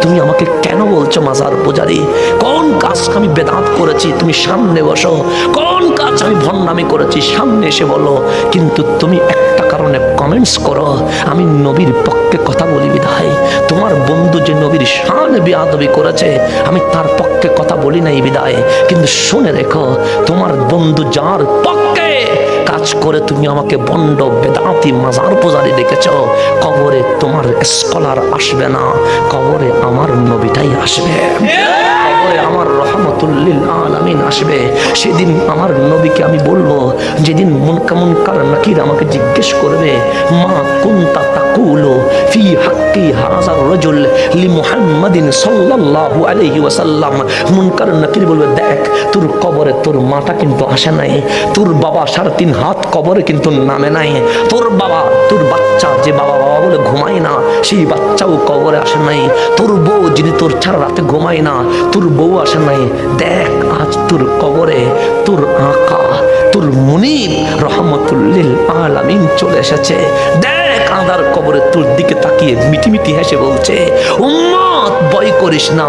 তুমি আমাকে কেন বলছো মাজার পূজারি? কোন কাজ আমি বেদাত করেছি? তুমি সামনে বসো। কোন কাজ আমি ভণ্ডামি করেছি? সামনে এসে বলো। কিন্তু তুমি একটা কারণে কমেন্টস করো, আমি নবীর পক্ষে কথা বলি বিধায়। তোমার বন্ধু যে নবীর শান বেয়াদবি করেছে, আমি তার পক্ষে কথা বলি নাই বিধায়। কিন্তু শুনে রেখো, তোমার বন্ধু যার পক্ষে কাজ করে তুমি আমাকে বন্ড বেদাতি মাজার পূজারি ডেকেছ, কবরে তোমার স্কলার আসবে না, কবরে আমার নবীটাই আসবে, কবরে আমার রহমতুল্লিল আলামিন আসবে। সেদিন আমার নবীকে আমি বলবো, যেদিন মুনকার নাকির আমাকে জিজ্ঞেস করবে, মা কুনতা তাকুলু ফি হাক্কি হাযার রাজুল লি মুহাম্মাদিন সাল্লাল্লাহু আলাইহি ওয়াসাল্লাম। মুনকার নাকির বলবে, দেখ তোর কবরে তোর মাটা কিন্তু আসে নাই, তোর বাবা 3.5 হাত কবরে কিন্তু নামে নাই, তোর বাবা, তোর বাচ্চা যে বাবা বাবা বলে ঘুমায় না, সেই বাচ্চাও কবরে আসে নাই, তোর বউ যিনি তোর ছাড়া রাতে ঘুমায় না, তোর বউ আসে নাই। দেখ আজ তোর কবরে তোর আকা, তোর মুনিব রহমতুল্লিল আলামিন চলে এসেছে। দেখ আদার কবরে তোর দিকে তাকিয়ে মিটি মিটি হেসে বলছে, উম্মত ভয় করিস না,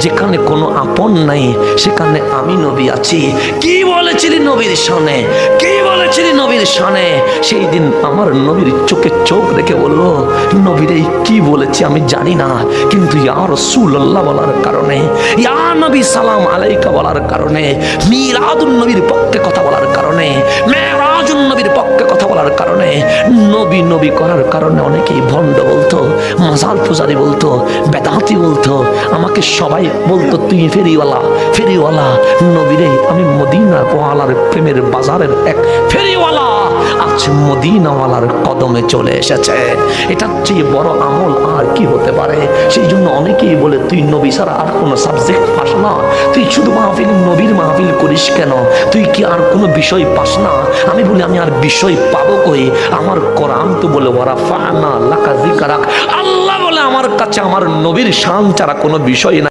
যেখানে কোনো আপন নাই সেখানে আমি নবী আছি। কি বলেছিলি নবীর শানে? কি বলেছিলি নবীর শানে? সেই দিন আমার নবীর চোখে চোখ রেখে বললো, নবীরে কি বলেছি আমি জানি না, কিন্তু ইয়া রাসূলুল্লাহ বলার কারণে, ইয়া নবী সালাম আলাইকা বলার কারণে, মিলাদুন নবীর পক্ষে কথা বলার কারণে, মেরাজুন নবীর পক্ষে কথা বলার কারণে, নবী নবী করার কারণে অনেকেই ভণ্ড বলতো, মাজার পূজারি বলতো, বেদাতি বলতো, আমাকে সবাই বলতো তুই ফেরিওয়ালা, ফেরিওয়ালা। নবীরে আমি মদিনা ওয়ালার প্রেমের বাজারের এক ফেরিওয়ালা আজ মদিনাওয়ালার কদমে চলে এসেছে। এটার চেয়ে বড় আমল আর কি হতে পারে? সেই জন্য অনেকেই বলে, তুই নবী ছাড়া আর কোনো সাবজেক্ট পাস না, তুই শুধু মাহফিল নবীর মাহফিল করিস কেন, তুই কি আর কোনো বিষয় পাস না? আমি বলি, আমি আর বিষয় পাবো কই? আমার কোরআন তো বলে ওয়ারাফা'না লাকা যিকরাক, আল্লাহ বলে আমার কাছে আমার নবীর শান ছাড়া কোনো বিষয় না।